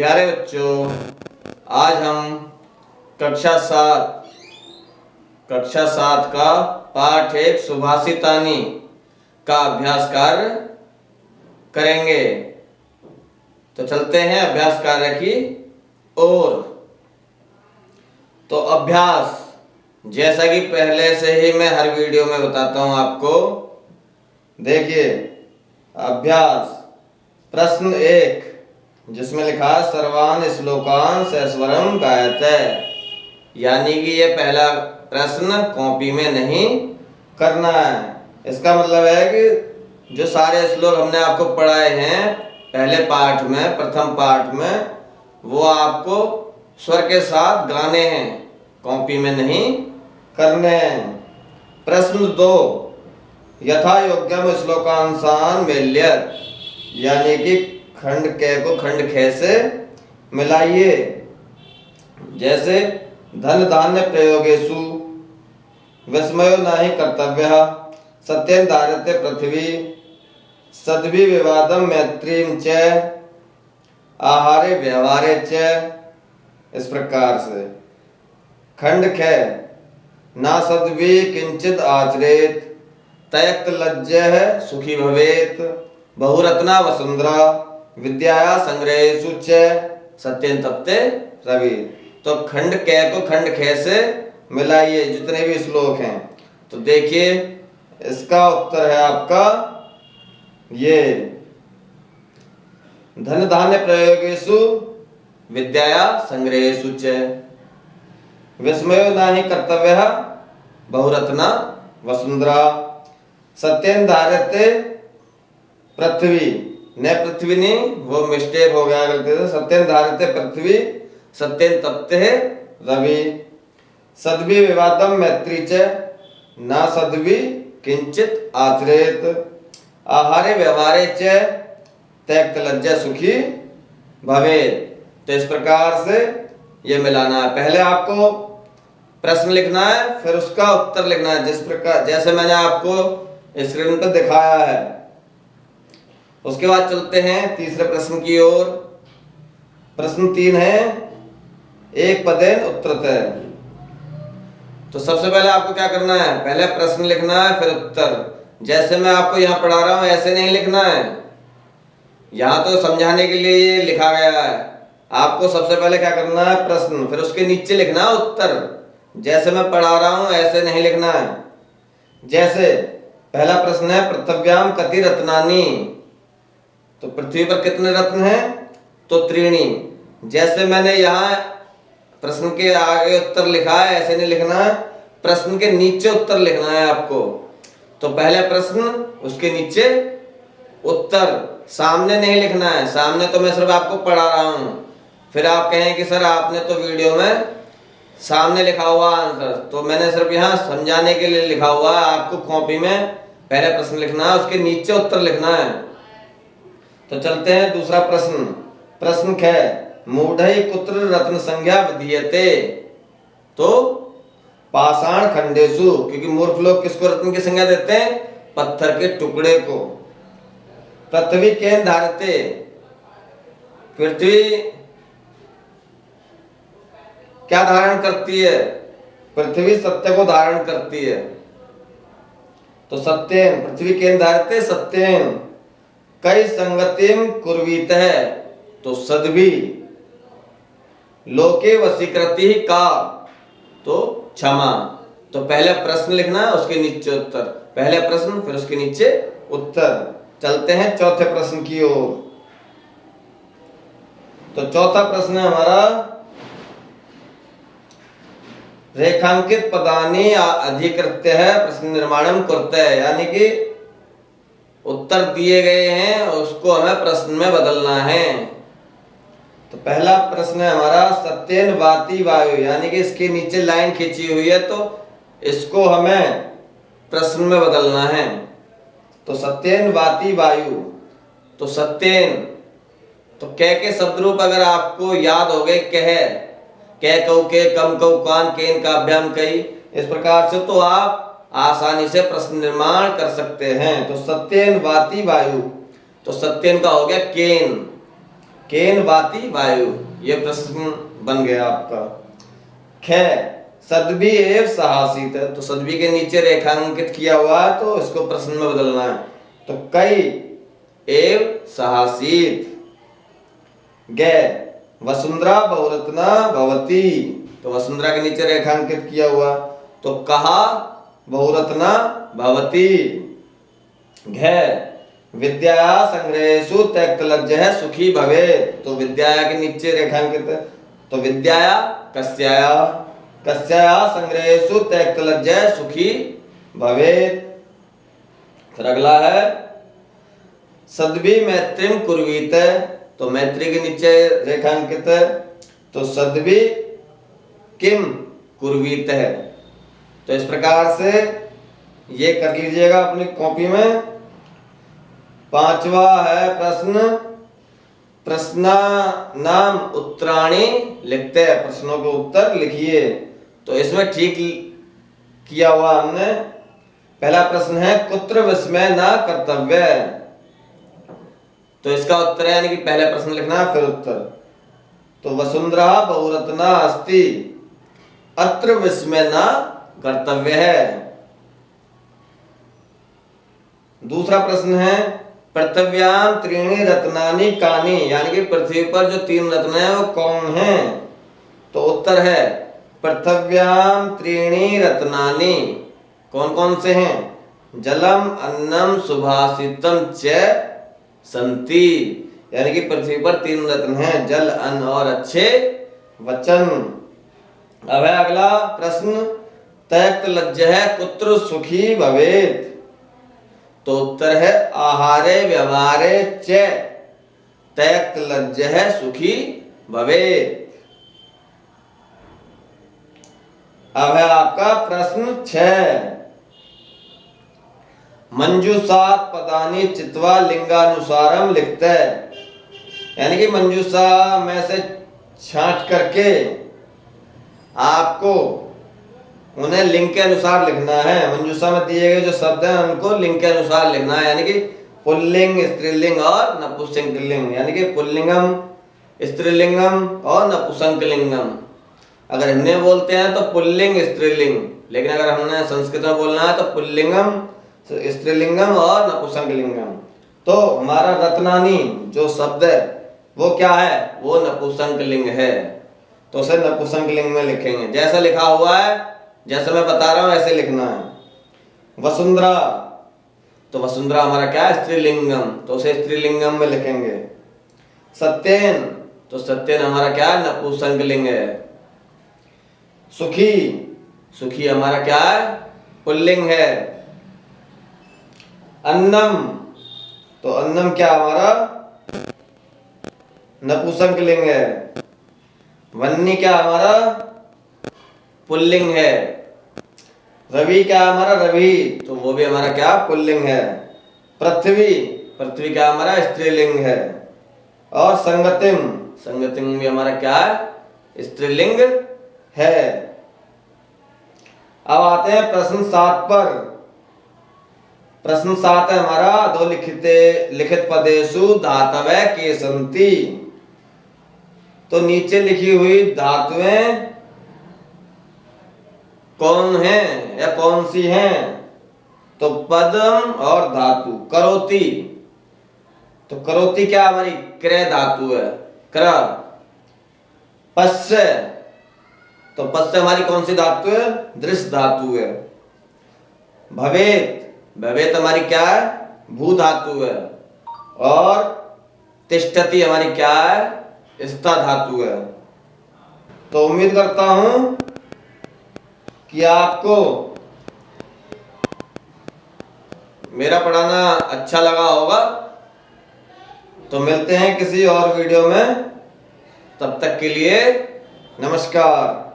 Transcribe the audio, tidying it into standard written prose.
प्यारे बच्चों, आज हम कक्षा सात का पाठ 1 सुभाषितानी का अभ्यास कार्य करेंगे। तो चलते हैं अभ्यास कार्य की ओर। तो अभ्यास, जैसा कि पहले से ही मैं हर वीडियो में बताता हूं आपको, देखिए अभ्यास प्रश्न 1 जिसमें लिखा है सर्वान श्लोकान सस्वरम गायते, यानी कि ये पहला प्रश्न कॉपी में नहीं करना है। इसका मतलब है कि जो सारे श्लोक हमने आपको पढ़ाए हैं पहले पाठ में, प्रथम पाठ में, वो आपको स्वर के साथ गाने हैं, कॉपी में नहीं करने हैं। प्रश्न 2 यथा योग्यम श्लोकांशान मेल्यत, यानी कि खंड क को खंड ख से मिलाइए। जैसे धन धान्य प्रयोगेषु विस्मयो नहि कर्तव्यः, सत्यं धार्यते पृथ्वी, सद्भि विवादम मैत्रीम च, आहारे व्यवहारे च। इस प्रकार से खंड ख ना सद्भि किंचित आचरेत, तयक्त लज्जः सुखी भवेत, बहुरत्ना वसुंधरा, विद्याया संग्रहेषु च, सत्यं तप्ते रवि। तो खंड क को खंड ख से मिलाइए जितने भी श्लोक हैं। तो देखिए इसका उत्तर है आपका ये, धन धान्य प्रयोगेषु विद्याया संग्रहेषु च, विस्मयो नहि कर्तव्यः, बहुरत्ना वसुंधरा, सत्यं धार्यते पृथ्वी, न पृथ्वी नहीं, वो मिस्टेक हो गया गलती से, सत्यं धार्यते पृथ्वी, सत्यं तप्ते रवि, सद्भि विवादम मैत्री च, न सद्भि किंचित आचरेत, आहारे व्यवहारे च, त्यक्त लज्जा सुखी भवेत। तो इस प्रकार से ये मिलाना है। पहले आपको प्रश्न लिखना है, फिर उसका उत्तर लिखना है, जिस प्रकार जैसे मैंने आपको स्क्रीन पर दिखाया है। उसके बाद चलते हैं तीसरे प्रश्न की ओर। प्रश्न 3 है एक पदेन उत्तरतः। तो सबसे पहले आपको क्या करना है, पहले प्रश्न लिखना है फिर उत्तर। जैसे मैं आपको यहाँ पढ़ा रहा हूँ ऐसे नहीं लिखना है, यहाँ तो समझाने के लिए ये लिखा गया है। आपको सबसे पहले क्या करना है, प्रश्न, फिर उसके नीचे लिखना है उत्तर। जैसे मैं पढ़ा रहा हूँ ऐसे नहीं लिखना है। जैसे पहला प्रश्न है पृथिव्याम कति रत्नानि, तो पृथ्वी पर कितने रत्न हैं, तो त्रीणि। जैसे मैंने यहाँ प्रश्न के आगे उत्तर लिखा है ऐसे नहीं लिखना है, प्रश्न के नीचे उत्तर लिखना है आपको। तो पहले प्रश्न उसके नीचे उत्तर, सामने नहीं लिखना है। सामने तो मैं सिर्फ आपको पढ़ा रहा हूँ, फिर आप कहें कि सर आपने तो वीडियो में सामने लिखा हुआ आंसर, तो मैंने सिर्फ यहाँ समझाने के लिए लिखा हुआ है। आपको कॉपी में पहले प्रश्न लिखना है, उसके नीचे उत्तर लिखना है। तो चलते हैं दूसरा प्रश्न। प्रश्न ख मूढ़ै कुत्र रत्न संज्ञा विधीयते, तो पाषाण खंडेषु, क्योंकि मूर्ख लोग किसको रत्न की संज्ञा देते हैं, पत्थर के टुकड़े को। पृथ्वी केन धारते, पृथ्वी क्या धारण करती है, पृथ्वी सत्य को धारण करती है। तो सत्येन, पृथ्वी केन धारते सत्येन, कई संगतिम कुर्वीत है, तो सद्भि, लोके वशीकृति का, तो क्षमा। तो पहले प्रश्न लिखना है उसके नीचे उत्तर, पहले प्रश्न फिर उसके नीचे उत्तर। चलते हैं चौथे प्रश्न की ओर। तो चौथा प्रश्न है हमारा रेखांकित पदानि अधिकृत्य है प्रश्न निर्माणम कुरुते, यानी कि उत्तर दिए गए हैं उसको हमें प्रश्न में बदलना है। तो पहला प्रश्न है हमारा सत्येन वाति वायु, यानी कि इसके नीचे लाइन खींची हुई है, तो इसको हमें प्रश्न में बदलना है। तो सत्येन वाति वायु, तो सत्येन, तो कै के शब्द रूप अगर आपको याद हो गए, कह कऊ के, कम कऊ कान, केन काभ्याम कई, इस प्रकार से तो आप आसानी से प्रश्न निर्माण कर सकते हैं। तो सत्येन वाति वायु, तो सत्येन का हो गया केन, केन वाति वायु, ये प्रश्न बन गया आपका। ख सद्भि एव सहासीत, तो सद्भि के नीचे रेखांकित किया हुआ है तो इसको प्रश्न में बदलना है, तो कई एव सहासीत। ग वसुंधरा बहुरत्ना भवती, तो वसुंधरा के नीचे रेखांकित किया हुआ तो कहा बहुरत्ना भवती। घ विद्या संग्रहेषु त्यक्तलज्जः सुखी भवेत्, तो विद्या के नीचे रेखांकित है तो विद्याया कस्याया, कस्याया संग्रहेषु त्यक्तलज्जः सुखी भवेत्। फिर अगला है सद्भि मैत्रीम कुर्वीत, तो मैत्री के नीचे रेखांकित है तो सद्भि किम कुर्वीत है। तो इस प्रकार से ये कर लीजिएगा अपनी कॉपी में। पांचवा है प्रश्न, प्रश्ना नाम उत्तराणी लिखते हैं, प्रश्नों के उत्तर लिखिए। तो इसमें ठीक किया हुआ हमने। पहला प्रश्न है कुत्र विस्मय न कर्तव्य, तो इसका उत्तर है यानी कि पहले प्रश्न लिखना है फिर उत्तर। तो वसुंधरा बहुरत्ना अस्ति अत्र विस्मय न कर्तव्य है। दूसरा प्रश्न है पृथिव्याम त्रीणि रत्नानि कानि, यानी कि पृथ्वी पर जो 3 रत्न हैं वो कौन हैं। तो उत्तर है पृथिव्याम त्रीणि रत्नानि, कौन कौन से हैं, जलम अन्नम सुभाषितम च संति, यानी कि पृथ्वी पर 3 रत्न हैं, जल अन्न और अच्छे वचन। अब है अगला प्रश्न त्यक्तलज्जः कुत्र सुखी भवेत्, तो उत्तर है आहारे व्यवहारे च त्यक्तलज्जः सुखी भवेत्। अब है आपका प्रश्न 6, मंजूषात पदानि चित्वा लिंगानुसारम लिखते, यानी कि मंजूषा में से छांट करके आपको उन्हें लिंग के अनुसार लिखना है। मंजूषा में दिए गए जो शब्द हैं उनको लिंग के अनुसार लिखना है, यानी कि पुल्लिंग, स्त्रीलिंग और नपुंसकलिंग, यानी कि पुल्लिंगम, स्त्रीलिंगम और नपुंसकलिंगम। अगर हिंदी में बोलते हैं तो पुल्लिंग स्त्रीलिंग, लेकिन अगर हमने संस्कृत में बोलना है तो पुल्लिंगम स्त्रीलिंगम और नपुंसकलिंगम। तो हमारा रत्नानी जो शब्द है वो क्या है, वो नपुंसकलिंग है, तो उसे नपुंसकलिंग में लिखेंगे। जैसा लिखा हुआ है, जैसा मैं बता रहा हूं ऐसे लिखना है। वसुंधरा, तो वसुंधरा हमारा क्या है, स्त्रीलिंगम, तो उसे स्त्रीलिंगम में लिखेंगे। सत्येन, तो सत्येन हमारा क्या है, नपुंसकलिंग है। सुखी, सुखी हमारा क्या है, पुल्लिंग है। अन्नम, तो अन्नम क्या हमारा नपुंसकलिंग है। वन्नी क्या हमारा पुल्लिंग है। रवि क्या हमारा रवि, तो वो भी हमारा क्या पुल्लिंग है। पृथ्वी, पृथ्वी क्या हमारा स्त्रीलिंग है। और संगतिम, संगतिम भी हमारा क्या है, स्त्रीलिंग है। अब आते हैं प्रश्न 7 पर। प्रश्न 7 है हमारा दो लिखित पदेषु धातवः के सन्ति, तो नीचे लिखी हुई धातुएं कौन हैं या कौन सी हैं, तो पदम और धातु। करोति, तो करोति क्या हमारी क्रय धातु है, क्र। पश्य, तो पश्य हमारी कौन सी धातु है, दृश्य धातु है। भवेत, भवेत हमारी क्या है, भू धातु है। और तिष्ठति हमारी क्या है, स्था धातु है। तो उम्मीद करता हूं कि आपको मेरा पढ़ाना अच्छा लगा होगा। तो मिलते हैं किसी और वीडियो में, तब तक के लिए नमस्कार।